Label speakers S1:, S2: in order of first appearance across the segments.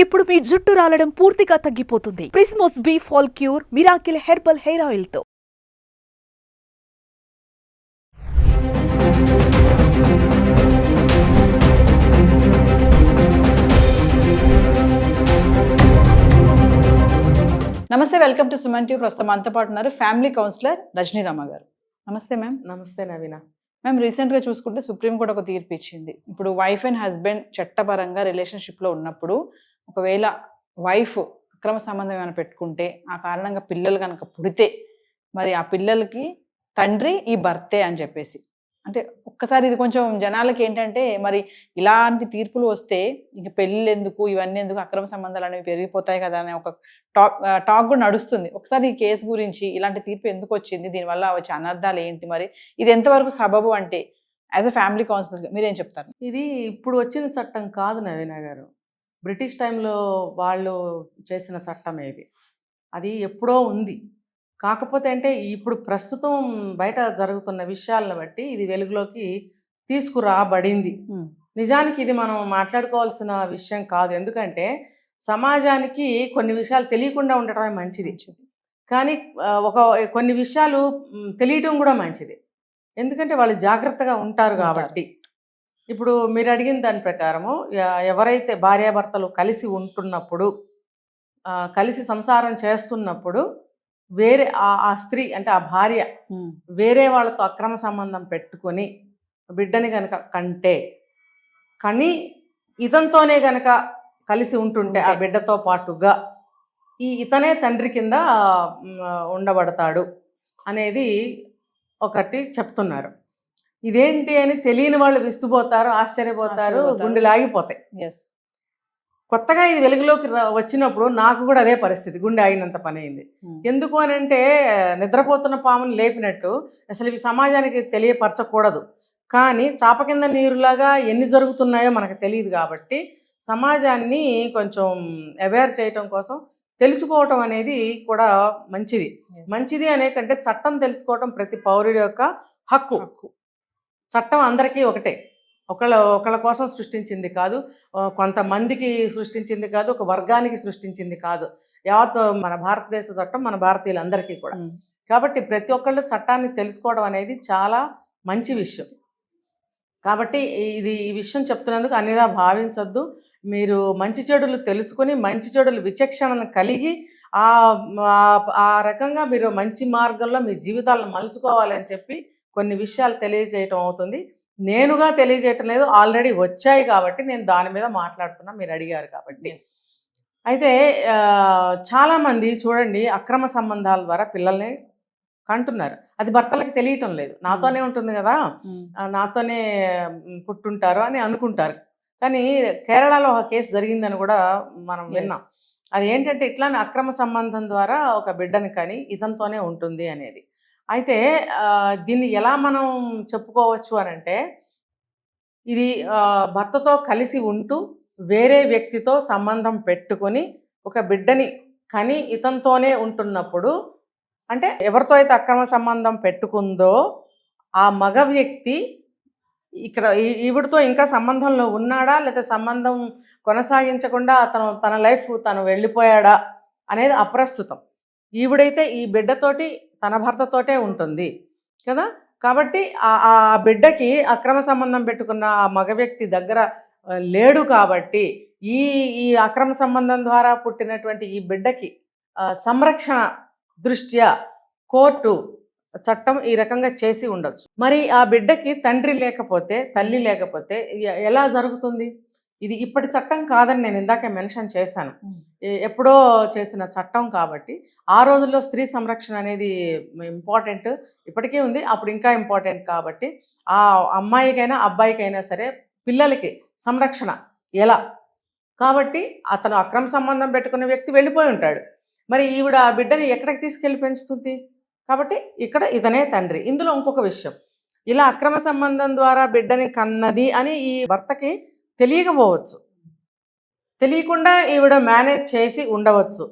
S1: ఇప్పుడు మీ జుట్టు రాలడం పూర్తిగా తగ్గిపోతుంది. Prismos B fall cure miracle herbal hair oil తో.
S2: నమస్తే, వెల్కమ్ టు సుమన్ టీవీ. ప్రస్తుతం మనతో పాటు ఉన్నారు ఫ్యామిలీ కౌన్సిలర్ రజనీ రామ గారు. నమస్తే మ్యామ్.
S3: నమస్తే నవీన.
S2: మ్యామ్, రీసెంట్గా చూసుకుంటే సుప్రీం కోర్టు ఒక తీర్పు ఇచ్చింది. ఇప్పుడు వైఫ్ అండ్ హస్బెండ్ చట్టపరంగా రిలేషన్షిప్లో ఉన్నప్పుడు ఒకవేళ వైఫ్ అక్రమ సంబంధం ఏమైనా పెట్టుకుంటే ఆ కారణంగా పిల్లలు కనుక పుడితే మరి ఆ పిల్లలకి తండ్రి ఈ భర్తే అని చెప్పేసి, అంటే ఒక్కసారి ఇది కొంచెం జనాలకి ఏంటంటే మరి ఇలాంటి తీర్పులు వస్తే ఇంక పెళ్ళిళ్ళు ఎందుకు, ఇవన్నీ ఎందుకు, అక్రమ సంబంధాలు అనేవి పెరిగిపోతాయి కదా అనే ఒక టాక్ కూడా నడుస్తుంది. ఒకసారి ఈ కేసు గురించి, ఇలాంటి తీర్పు ఎందుకు వచ్చింది, దీనివల్ల వచ్చే అనర్థాలు ఏంటి, మరి ఇది ఎంతవరకు సబబు అంటే యాజ్ అ ఫ్యామిలీ కౌన్సిలర్ మీరేం చెప్తారు?
S3: ఇది ఇప్పుడు వచ్చిన చట్టం కాదు నవీన గారు, బ్రిటిష్ టైంలో వాళ్ళు చేసిన చట్టం ఇది. అది ఎప్పుడో ఉంది. కాకపోతే అంటే ఇప్పుడు ప్రస్తుతం బయట జరుగుతున్న విషయాలను బట్టి ఇది వెలుగులోకి తీసుకురాబడింది. నిజానికి ఇది మనం మాట్లాడుకోవాల్సిన విషయం కాదు. ఎందుకంటే సమాజానికి కొన్ని విషయాలు తెలియకుండా ఉండటమే మంచిది. కానీ కొన్ని విషయాలు తెలియటం కూడా మంచిది. ఎందుకంటే వాళ్ళు జాగ్రత్తగా ఉంటారు కాబట్టి. ఇప్పుడు మీరు అడిగిన దాని ప్రకారము ఎవరైతే భార్యాభర్తలు కలిసి ఉంటున్నప్పుడు, కలిసి సంసారం చేస్తున్నప్పుడు వేరే ఆ స్త్రీ అంటే ఆ భార్య వేరే వాళ్ళతో అక్రమ సంబంధం పెట్టుకొని బిడ్డని గనక కని ఇతనితోనే గనక కలిసి ఉంటుంటే ఆ బిడ్డతో పాటుగా ఇతనే తండ్రి కింద ఉండబడతాడు అనేది ఒకటి చెప్తున్నారు. ఇదేంటి అని తెలియని వాళ్ళు విస్తుపోతారు, ఆశ్చర్యపోతారు, గుండె లాగిపోతాయి. కొత్తగా ఇది వెలుగులోకి వచ్చినప్పుడు నాకు కూడా అదే పరిస్థితి, గుండె ఆగినంత పని అయింది. ఎందుకు అని అంటే నిద్రపోతున్న పాముని లేపినట్టు అసలు ఇవి సమాజానికి తెలియపరచకూడదు. కానీ చాప కింద నీరులాగా ఎన్ని జరుగుతున్నాయో మనకు తెలియదు. కాబట్టి సమాజాన్ని కొంచెం అవేర్ చేయటం కోసం తెలుసుకోవటం అనేది కూడా మంచిది. మంచిది అనే కంటే చట్టం తెలుసుకోవటం ప్రతి పౌరుడి యొక్క హక్కు. చట్టం అందరికీ ఒకటే, ఒకళ్ళ కోసం సృష్టించింది కాదు, కొంతమందికి సృష్టించింది కాదు, ఒక వర్గానికి సృష్టించింది కాదు. యావత్ మన భారతదేశ చట్టం మన భారతీయులందరికీ కూడా. కాబట్టి ప్రతి ఒక్కళ్ళు చట్టాన్ని తెలుసుకోవడం అనేది చాలా మంచి విషయం. కాబట్టి ఈ విషయం చెప్తున్నందుకు అన్నిదా భావించొద్దు. మీరు మంచి చెడులు తెలుసుకొని మంచి చెడులు విచక్షణను కలిగి ఆ రకంగా మీరు మంచి మార్గంలో మీ జీవితాలను మలుచుకోవాలని చెప్పి కొన్ని విషయాలు తెలియజేయటం అవుతుంది. నేనుగా తెలియజేయటం లేదు, ఆల్రెడీ వచ్చాయి కాబట్టి నేను దాని మీద మాట్లాడుతున్నా, మీరు అడిగారు కాబట్టి. అయితే చాలామంది చూడండి అక్రమ సంబంధాల ద్వారా పిల్లల్ని కంటున్నారు. అది భర్తలకు తెలియటం లేదు. నాతోనే ఉంటుంది కదా, నాతోనే పుట్టుంటారు అని అనుకుంటారు. కానీ కేరళలో ఒక కేసు జరిగిందని కూడా మనం విన్నాం. అది ఏంటంటే ఇట్లానే అక్రమ సంబంధం ద్వారా ఒక బిడ్డని కానీ ఇతనితోనే ఉంటుంది అనేది. అయితే దీన్ని ఎలా మనం చెప్పుకోవచ్చు అని అంటే, ఇది భర్తతో కలిసి ఉంటూ వేరే వ్యక్తితో సంబంధం పెట్టుకొని ఒక బిడ్డని కానీ ఇతనితోనే ఉంటున్నప్పుడు, అంటే ఎవరితో అయితే అక్రమ సంబంధం పెట్టుకుందో ఆ మగ వ్యక్తి ఇక్కడ ఈవిడితో ఇంకా సంబంధంలో ఉన్నాడా లేదా సంబంధం కొనసాగించకుండా తన లైఫ్ తను వెళ్ళిపోయాడా అనేది అప్రస్తుతం. ఈవిడైతే ఈ బిడ్డతోటి తన భర్తతోటే ఉంటుంది కదా. కాబట్టి ఆ బిడ్డకి అక్రమ సంబంధం పెట్టుకున్న ఆ మగ వ్యక్తి దగ్గర లేడు. కాబట్టి ఈ అక్రమ సంబంధం ద్వారా పుట్టినటువంటి ఈ బిడ్డకి సంరక్షణ దృష్ట్యా కోర్టు చట్టం ఈ రకంగా చేసి ఉండొచ్చు. మరి ఆ బిడ్డకి తండ్రి లేకపోతే, తల్లి లేకపోతే ఎలా జరుగుతుంది? ఇది ఇప్పటి చట్టం కాదని నేను ఇందాకే మెన్షన్ చేశాను. ఎప్పుడో చేసిన చట్టం కాబట్టి ఆ రోజుల్లో స్త్రీ సంరక్షణ అనేది ఇంపార్టెంట్, ఇప్పటికీ ఉంది, అప్పుడు ఇంకా ఇంపార్టెంట్. కాబట్టి ఆ అమ్మాయికైనా అబ్బాయికైనా సరే పిల్లలకి సంరక్షణ ఎలా? కాబట్టి అతను అక్రమ సంబంధం పెట్టుకున్న వ్యక్తి వెళ్ళిపోయి ఉంటాడు. మరి ఈవిడ ఆ బిడ్డని ఎక్కడికి తీసుకెళ్ళి పెంచుతుంది? కాబట్టి ఇక్కడ ఇతనే తండ్రి. ఇందులో ఇంకొక విషయం, ఇలా అక్రమ సంబంధం ద్వారా బిడ్డని కన్నది అని ఈ భర్తకి తెలియకపోవచ్చు, తెలియకుండా ఈవిడ మేనేజ్ చేసి ఉండవచ్చు.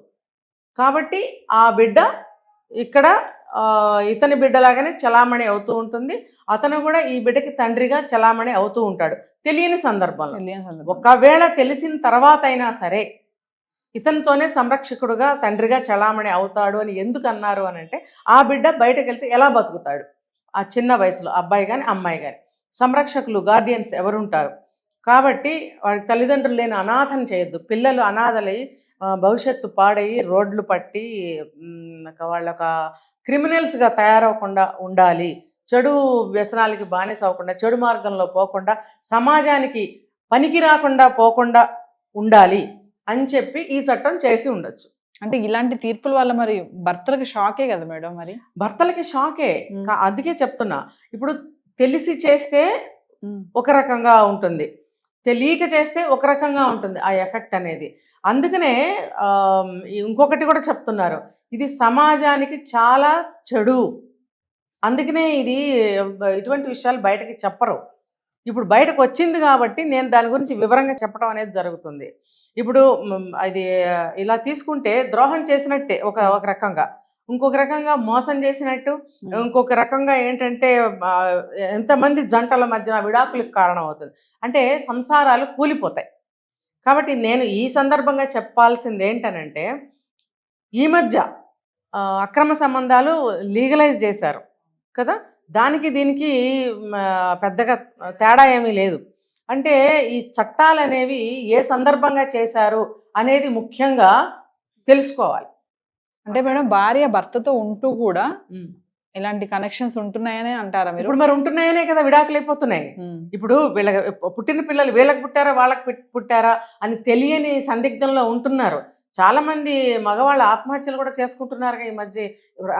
S3: కాబట్టి ఆ బిడ్డ ఇక్కడ ఇతని బిడ్డలాగానే చలామణి అవుతూ ఉంటుంది. అతను కూడా ఈ బిడ్డకి తండ్రిగా చలామణి అవుతూ ఉంటాడు తెలియని సందర్భంలో. ఒకవేళ తెలిసిన తర్వాత అయినా సరే ఇతనితోనే సంరక్షకుడుగా తండ్రిగా చలామణి అవుతాడు అని ఎందుకు అన్నారు అని అంటే, ఆ బిడ్డ బయటకు వెళ్తే ఎలా బతుకుతాడు ఆ చిన్న వయసులో, అబ్బాయి కానీ అమ్మాయి కానీ. సంరక్షకులు గార్డియన్స్ ఎవరుంటారు కాబట్టి వాడి తల్లిదండ్రులు లేని అనాథను చేయొద్దు. పిల్లలు అనాథలై భవిష్యత్తు పాడయి రోడ్లు పట్టి వాళ్ళొక క్రిమినల్స్గా తయారవకుండా ఉండాలి, చెడు వ్యసనాలకి బానిస అవ్వకుండా, చెడు మార్గంలో పోకుండా, సమాజానికి పనికి రాకుండా పోకుండా ఉండాలి అని చెప్పి ఈ చట్టం చేసి ఉండొచ్చు.
S2: అంటే ఇలాంటి తీర్పుల వల్ల మరి భర్తలకు షాకే కదా మేడం? మరి
S3: భర్తలకి షాకే. అందుకే చెప్తున్నా, ఇప్పుడు తెలిసి చేస్తే ఒక రకంగా ఉంటుంది, తెలియక చేస్తే ఒక రకంగా ఉంటుంది ఆ ఎఫెక్ట్ అనేది. అందుకనే ఇంకొకటి కూడా చెప్తున్నారు, ఇది సమాజానికి చాలా చెడు. అందుకనే ఇది ఇటువంటి విషయాలు బయటకి చెప్పరు. ఇప్పుడు బయటకు వచ్చింది కాబట్టి నేను దాని గురించి వివరంగా చెప్పడం అనేది జరుగుతుంది. ఇప్పుడు అది ఇలా తీసుకుంటే ద్రోహం చేసినట్టే ఒక రకంగా, ఇంకొక రకంగా మోసం చేసినట్టు, ఇంకొక రకంగా ఏంటంటే ఎంతమంది జంటల మధ్యన విడాకులకు కారణం అవుతుంది. అంటే సంసారాలు కూలిపోతాయి. కాబట్టి నేను ఈ సందర్భంగా చెప్పాల్సింది ఏంటనంటే, ఈ మధ్య అక్రమ సంబంధాలు లీగలైజ్ చేశారు కదా, దానికి దీనికి పెద్దగా తేడా ఏమీ లేదు. అంటే ఈ చట్టాలు అనేవి ఏ సందర్భంగా చేశారు అనేది ముఖ్యంగా తెలుసుకోవాలి.
S2: అంటే మేడం, భార్య భర్తతో ఉంటూ కూడా ఇలాంటి కనెక్షన్స్ ఉంటున్నాయనే అంటారా మీరు?
S3: ఇప్పుడు మరి ఉంటున్నాయనే కదా విడాకులు అయిపోతున్నాయి. ఇప్పుడు వీళ్ళ పుట్టిన పిల్లలు వీళ్ళకి పుట్టారా వాళ్ళకి పుట్టారా అని తెలియని సందిగ్ధంలో ఉంటున్నారు. చాలా మంది మగవాళ్ళ ఆత్మహత్యలు కూడా చేసుకుంటున్నారు ఈ మధ్య.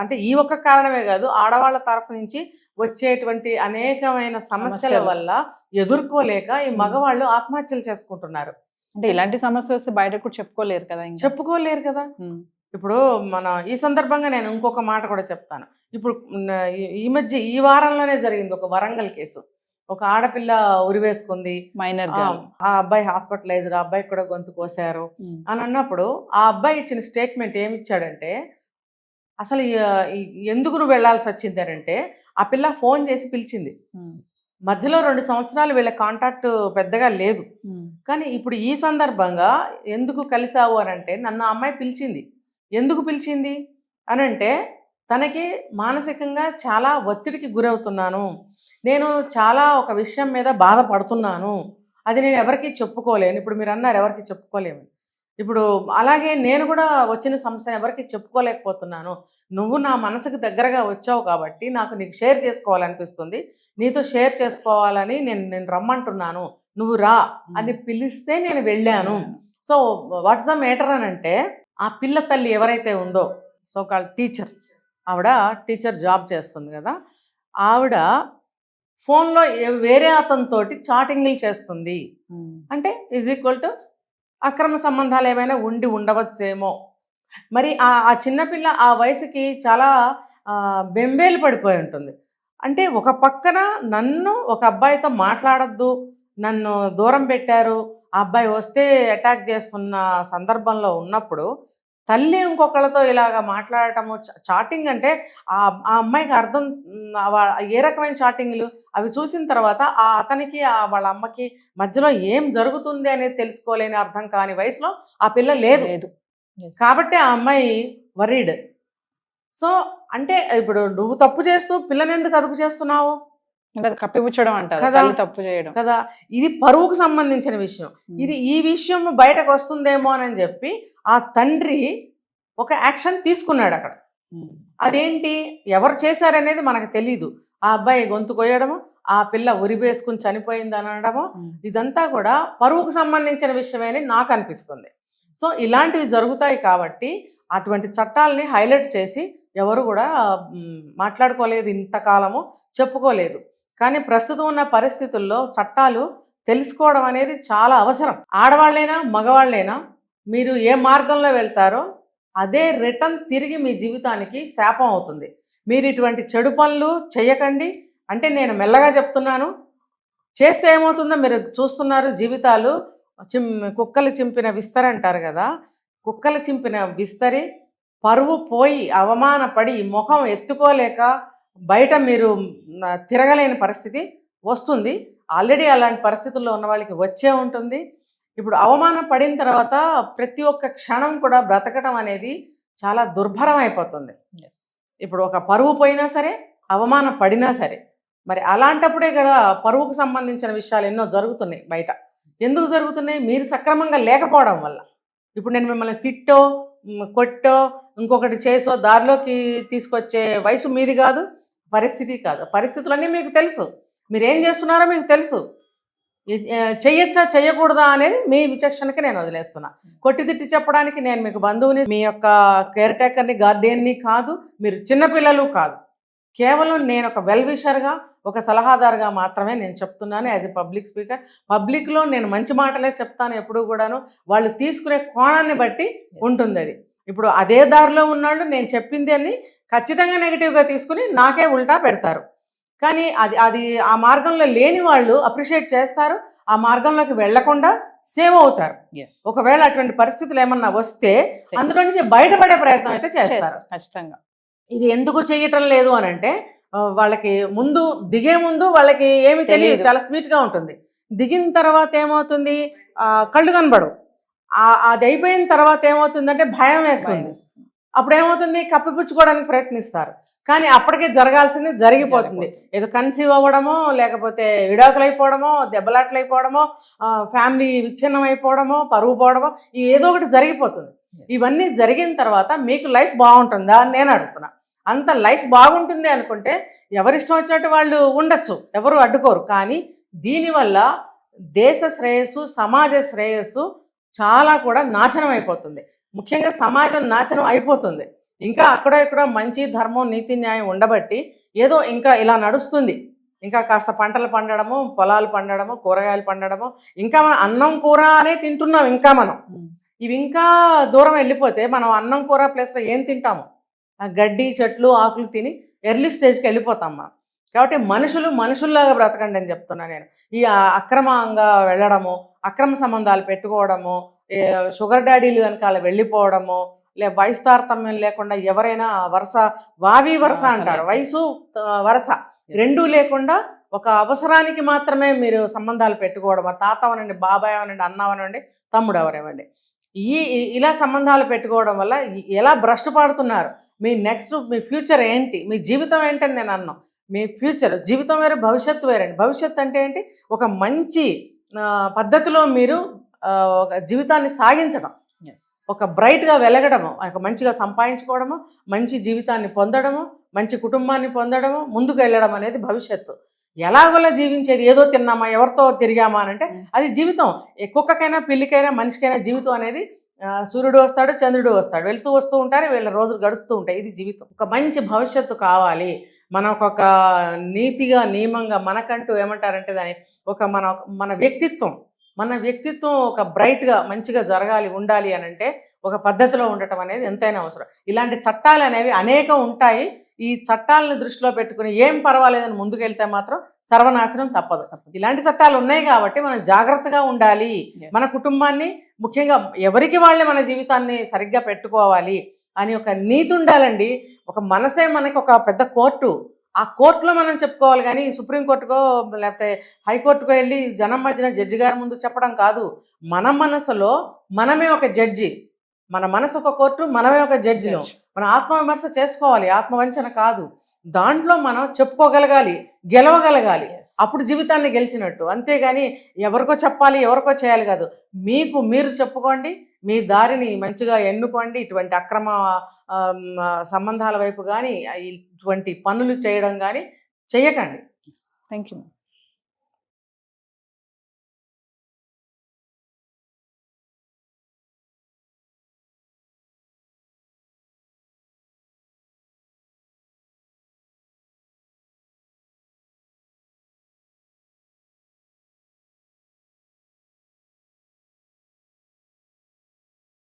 S3: అంటే ఈ ఒక్క కారణమే కాదు, ఆడవాళ్ళ తరఫు నుంచి వచ్చేటువంటి అనేకమైన సమస్యల వల్ల ఎదుర్కోలేక ఈ మగవాళ్ళు ఆత్మహత్యలు చేసుకుంటున్నారు.
S2: అంటే ఇలాంటి సమస్య వస్తే బయట కూడా చెప్పుకోలేరు కదా,
S3: చెప్పుకోలేరు కదా. ఇప్పుడు మన ఈ సందర్భంగా నేను ఇంకొక మాట కూడా చెప్తాను. ఇప్పుడు ఈ మధ్య ఈ వారంలోనే జరిగింది ఒక వరంగల్ కేసు. ఒక ఆడపిల్ల ఉరివేసుకుంది,
S2: మైనర్,
S3: ఆ అబ్బాయి హాస్పిటలైజ్డ్, ఆ అబ్బాయికి కూడా గొంతు కోసారు అని అన్నప్పుడు ఆ అబ్బాయి ఇచ్చిన స్టేట్మెంట్ ఏమిచ్చాడంటే, అసలు ఎందుకు నువ్వు వెళ్లాల్సి వచ్చింది అంటే, ఆ పిల్ల ఫోన్ చేసి పిలిచింది. మధ్యలో 2 సంవత్సరాలు వీళ్ళ కాంటాక్ట్ పెద్దగా లేదు, కానీ ఇప్పుడు ఈ సందర్భంగా ఎందుకు కలిసావు అని అంటే, నన్ను ఆ అమ్మాయి పిలిచింది. ఎందుకు పిలిచింది అని అంటే, తనకి మానసికంగా చాలా ఒత్తిడికి గురవుతున్నాను, నేను చాలా ఒక విషయం మీద బాధపడుతున్నాను, అది నేను ఎవరికి చెప్పుకోలేను. ఇప్పుడు మీరు అన్నారు ఎవరికి చెప్పుకోలేము, ఇప్పుడు అలాగే నేను కూడా వచ్చిన సమస్యను ఎవరికి చెప్పుకోలేకపోతున్నాను. నువ్వు నా మనసుకు దగ్గరగా వచ్చావు కాబట్టి నాకు నీకు షేర్ చేసుకోవాలనిపిస్తుంది, నీతో షేర్ చేసుకోవాలని నేను రమ్మంటున్నాను, నువ్వు రా అని పిలిస్తే నేను వెళ్ళాను. సో వాట్స్ ద మ్యాటర్ అని అంటే, ఆ పిల్ల తల్లి ఎవరైతే ఉందో, సో కాల్ టీచర్, ఆవిడ టీచర్ జాబ్ చేస్తుంది కదా, ఆవిడ ఫోన్లో వేరే అతనితోటి చాటింగ్లు చేస్తుంది అంటే ఈజ్ ఈక్వల్ టు అక్రమ సంబంధాలు ఏమైనా ఉండవచ్చేమో. మరి ఆ చిన్నపిల్ల ఆ వయసుకి చాలా బెంబేలు పడిపోయి ఉంటుంది. అంటే ఒక పక్కన నన్ను ఒక అబ్బాయితో మాట్లాడద్దు, నన్ను దూరం పెట్టారు, ఆ అబ్బాయి వస్తే అటాక్ చేస్తున్న సందర్భంలో ఉన్నప్పుడు తల్లి ఇంకొకళ్ళతో ఇలాగ మాట్లాడటము, చాటింగ్ అంటే ఆ అమ్మాయికి అర్థం ఏ రకమైన చాటింగ్లు అవి చూసిన తర్వాత అతనికి వాళ్ళ అమ్మకి మధ్యలో ఏం జరుగుతుంది అనేది తెలుసుకోలేని అర్థం కాని వయసులో ఆ పిల్ల లేదు. కాబట్టి ఆ అమ్మాయి వరీడ్. సో అంటే ఇప్పుడు నువ్వు తప్పు చేస్తూ పిల్లని ఎందుకు అదుపు చేస్తున్నావు?
S2: కప్పిపుచ్చడం అంటారు కదా, తప్పు చేయడం కదా.
S3: ఇది పరువుకు సంబంధించిన విషయం. ఈ విషయం బయటకు వస్తుందేమో అని చెప్పి ఆ తండ్రి ఒక యాక్షన్ తీసుకున్నాడు అక్కడ. అదేంటి, ఎవరు చేశారనేది మనకు తెలీదు. ఆ అబ్బాయి గొంతు కొయ్యడము, ఆ పిల్ల ఉరివేసుకుని చనిపోయింది అనడము, ఇదంతా కూడా పరువుకు సంబంధించిన విషయమని నాకు అనిపిస్తుంది. సో ఇలాంటివి జరుగుతాయి కాబట్టి అటువంటి చట్టాలని హైలైట్ చేసి ఎవరు కూడా మాట్లాడుకోలేదు, ఇంతకాలము చెప్పుకోలేదు. కానీ ప్రస్తుతం ఉన్న పరిస్థితుల్లో చట్టాలు తెలుసుకోవడం అనేది చాలా అవసరం. ఆడవాళ్ళైనా మగవాళ్ళైనా మీరు ఏ మార్గంలో వెళ్తారో అదే రిటర్న్ తిరిగి మీ జీవితానికి శాపం అవుతుంది. మీరు ఇటువంటి చెడు పనులు చేయకండి. అంటే నేను మెల్లగా చెప్తున్నాను, చేస్తే ఏమవుతుందో మీరు చూస్తున్నారు. జీవితాలు కుక్కలు చింపిన విస్తరి అంటారు కదా, కుక్కలు చింపిన విస్తరి పరువు పోయి అవమానపడి ముఖం ఎత్తుకోలేక బయట మీరు తిరగలేని పరిస్థితి వస్తుంది. ఆల్రెడీ అలాంటి పరిస్థితుల్లో ఉన్న వాళ్ళకి వచ్చే ఉంటుంది. ఇప్పుడు అవమానం పడిన తర్వాత ప్రతి ఒక్క క్షణం కూడా బ్రతకడం అనేది చాలా దుర్భరం అయిపోతుంది.
S2: ఎస్.
S3: ఇప్పుడు ఒక పరువు పోయినా సరే, అవమానం పడినా సరే, మరి అలాంటప్పుడే కదా పరువుకు సంబంధించిన విషయాలు ఎన్నో జరుగుతున్నాయి బయట. ఎందుకు జరుగుతున్నాయి? మీరు సక్రమంగా లేకపోవడం వల్ల. ఇప్పుడు నేను మిమ్మల్ని తిట్టో, కొట్టో, ఇంకొకటి చేసో దారిలోకి తీసుకొచ్చే వయసు మీది కాదు, పరిస్థితి కాదు. పరిస్థితులన్నీ మీకు తెలుసు, మీరేం చేస్తున్నారో మీకు తెలుసు. చెయ్యొచ్చా చెయ్యకూడదా అనేది మీ విచక్షణకి నేను వదిలేస్తున్నా. కొట్టి తిట్టి చెప్పడానికి నేను మీకు బంధువుని, మీ యొక్క కేర్ టేకర్ని, గార్డియన్ని కాదు, మీరు చిన్నపిల్లలు కాదు. కేవలం నేను ఒక వెల్ విషర్గా, ఒక సలహాదారుగా మాత్రమే నేను చెప్తున్నాను. యాజ్ ఎ పబ్లిక్ స్పీకర్, పబ్లిక్లో నేను మంచి మాటలే చెప్తాను ఎప్పుడు కూడాను. వాళ్ళు తీసుకునే కోణాన్ని బట్టి ఉంటుంది అది. ఇప్పుడు అదే దారిలో ఉన్నాళ్ళు నేను చెప్పింది అని ఖచ్చితంగా నెగిటివ్గా తీసుకుని నాకే ఉల్టా పెడతారు. కానీ అది అది ఆ మార్గంలో లేని వాళ్ళు అప్రిషియేట్ చేస్తారు, ఆ మార్గంలోకి వెళ్లకుండా సేవ్ అవుతారు.
S2: ఎస్.
S3: ఒకవేళ అటువంటి పరిస్థితులు ఏమన్నా వస్తే అందులో నుంచి బయటపడే ప్రయత్నం అయితే చేస్తారు.
S2: ఖచ్చితంగా.
S3: ఇది ఎందుకు చేయటం లేదు అని అంటే వాళ్ళకి ముందు దిగే ముందు వాళ్ళకి ఏమి తెలియదు, చాలా స్వీట్ గా ఉంటుంది. దిగిన తర్వాత ఏమవుతుంది, కళ్ళు కనబడవు. అది అయిపోయిన తర్వాత ఏమవుతుందంటే భయం వేస్తుంది. అప్పుడు ఏమవుతుంది, కప్పిపుచ్చుకోవడానికి ప్రయత్నిస్తారు. కానీ అప్పటికే జరగాల్సింది జరిగిపోతుంది. ఏదో కన్సీవ్ అవ్వడమో, లేకపోతే విడాకులు అయిపోవడమో, దెబ్బలాట్లు అయిపోవడమో, ఫ్యామిలీ విచ్ఛిన్నం అయిపోవడమో, పరువు పోవడమో, ఏదో ఒకటి జరిగిపోతుంది. ఇవన్నీ జరిగిన తర్వాత మీకు లైఫ్ బాగుంటుందా అని నేను అడుగుతున్నా. అంత లైఫ్ బాగుంటుంది అనుకుంటే ఎవరిష్టం వచ్చినట్టు వాళ్ళు ఉండొచ్చు, ఎవరు అడ్డుకోరు. కానీ దీనివల్ల దేశ శ్రేయస్సు, సమాజ శ్రేయస్సు చాలా కూడా నాశనం అయిపోతుంది. ముఖ్యంగా సమాజం నాశనం అయిపోతుంది. ఇంకా అక్కడ ఇక్కడ మంచి ధర్మం, నీతి, న్యాయం ఉండబట్టి ఏదో ఇంకా ఇలా నడుస్తుంది. ఇంకా కాస్త పంటలు పండడము, పొలాలు పండడము, కూరగాయలు పండడము, ఇంకా మనం అన్నం కూర అనే తింటున్నాం. ఇంకా మనం ఇవి ఇంకా దూరం వెళ్ళిపోతే మనం అన్నం కూర ప్లస్లో ఏం తింటాము? గడ్డి, చెట్లు, ఆకులు తిని ఎర్లీ స్టేజ్కి వెళ్ళిపోతాం మనం. కాబట్టి మనుషుల్లాగా బ్రతకండి అని చెప్తున్నా నేను. ఈ అక్రమంగా వెళ్ళడము, అక్రమ సంబంధాలు పెట్టుకోవడము, షుగర్ డాడీలు వెనకాల వెళ్ళిపోవడము, వయసు తారతమ్యం లేకుండా ఎవరైనా వరుస అంటారు, వయసు వరుస రెండూ లేకుండా ఒక అవసరానికి మాత్రమే మీరు సంబంధాలు పెట్టుకోవడం. తాత అవనండి, బాబాయ్ అవనండి, అన్న అవనండి, తమ్ముడు ఎవరేవండి, ఇలా సంబంధాలు పెట్టుకోవడం వల్ల ఎలా భ్రష్టు పడుతున్నారు. మీ ఫ్యూచర్ ఏంటి, మీ జీవితం ఏంటని నేను అన్నాను. మీ ఫ్యూచర్, జీవితం వేరు, భవిష్యత్తు వేరండి. భవిష్యత్తు అంటే ఏంటి? ఒక మంచి పద్ధతిలో మీరు ఒక జీవితాన్ని సాగించడం, ఒక బ్రైట్గా వెలగడము, ఒక మంచిగా సంపాదించుకోవడము, మంచి జీవితాన్ని పొందడము, మంచి కుటుంబాన్ని పొందడము, ముందుకు వెళ్ళడం అనేది భవిష్యత్తు. ఎలాగోలా జీవించేది, ఏదో తిన్నామా, ఎవరితో తిరిగామా అని అంటే అది జీవితం. కుక్కకైనా, పిల్లికైనా, మనిషికైనా జీవితం అనేది సూర్యుడు వస్తాడు, చంద్రుడు వస్తాడు, వెళ్తూ వస్తూ ఉంటారు, వీళ్ళ రోజులు గడుస్తూ ఉంటాయి. ఇది జీవితం. ఒక మంచి భవిష్యత్తు కావాలి మనకు, ఒక నీతిగా, నియమంగా, మనకంటూ ఏమంటారంటే దాని ఒక మన వ్యక్తిత్వం ఒక బ్రైట్గా మంచిగా జరగాలి, ఉండాలి అని అంటే ఒక పద్ధతిలో ఉండటం అనేది ఎంతైనా అవసరం. ఇలాంటి చట్టాలు అనేవి అనేకం ఉంటాయి. ఈ చట్టాలను దృష్టిలో పెట్టుకుని ఏం పర్వాలేదని ముందుకెళ్తే మాత్రం సర్వనాశనం తప్పదు. ఇలాంటి చట్టాలు ఉన్నాయి కాబట్టి మనం జాగ్రత్తగా ఉండాలి. మన కుటుంబాన్ని, ముఖ్యంగా ఎవరికి వాళ్ళే మన జీవితాన్ని సరిగ్గా పెట్టుకోవాలి అని ఒక నీతి ఉండాలండి. ఒక మనసే మనకి ఒక పెద్ద కోర్టు. ఆ కోర్టులో మనం చెప్పుకోవాలి, కానీ సుప్రీంకోర్టుకో లేకపోతే హైకోర్టుకో వెళ్ళి జనం మధ్యన జడ్జి గారి ముందు చెప్పడం కాదు. మన మనసులో మనమే ఒక జడ్జి, మన మనసు ఒక కోర్టు, మనమే ఒక జడ్జిలో మనం ఆత్మవిమర్శ చేసుకోవాలి. ఆత్మవంచన కాదు, దాంట్లో మనం చెప్పుకోగలగాలి, గెలవగలగాలి. అప్పుడు జీవితాన్ని గెలిచినట్టు. అంతేగాని ఎవరికో చెప్పాలి, ఎవరికో చేయాలి కాదు. మీరు చెప్పుకోండి, మీ దారిని మంచిగా ఎన్నుకోండి. ఇటువంటి అక్రమ సంబంధాల వైపు కానీ, ఇటువంటి పనులు చేయడం కానీ చెయ్యకండి.
S2: Thank you.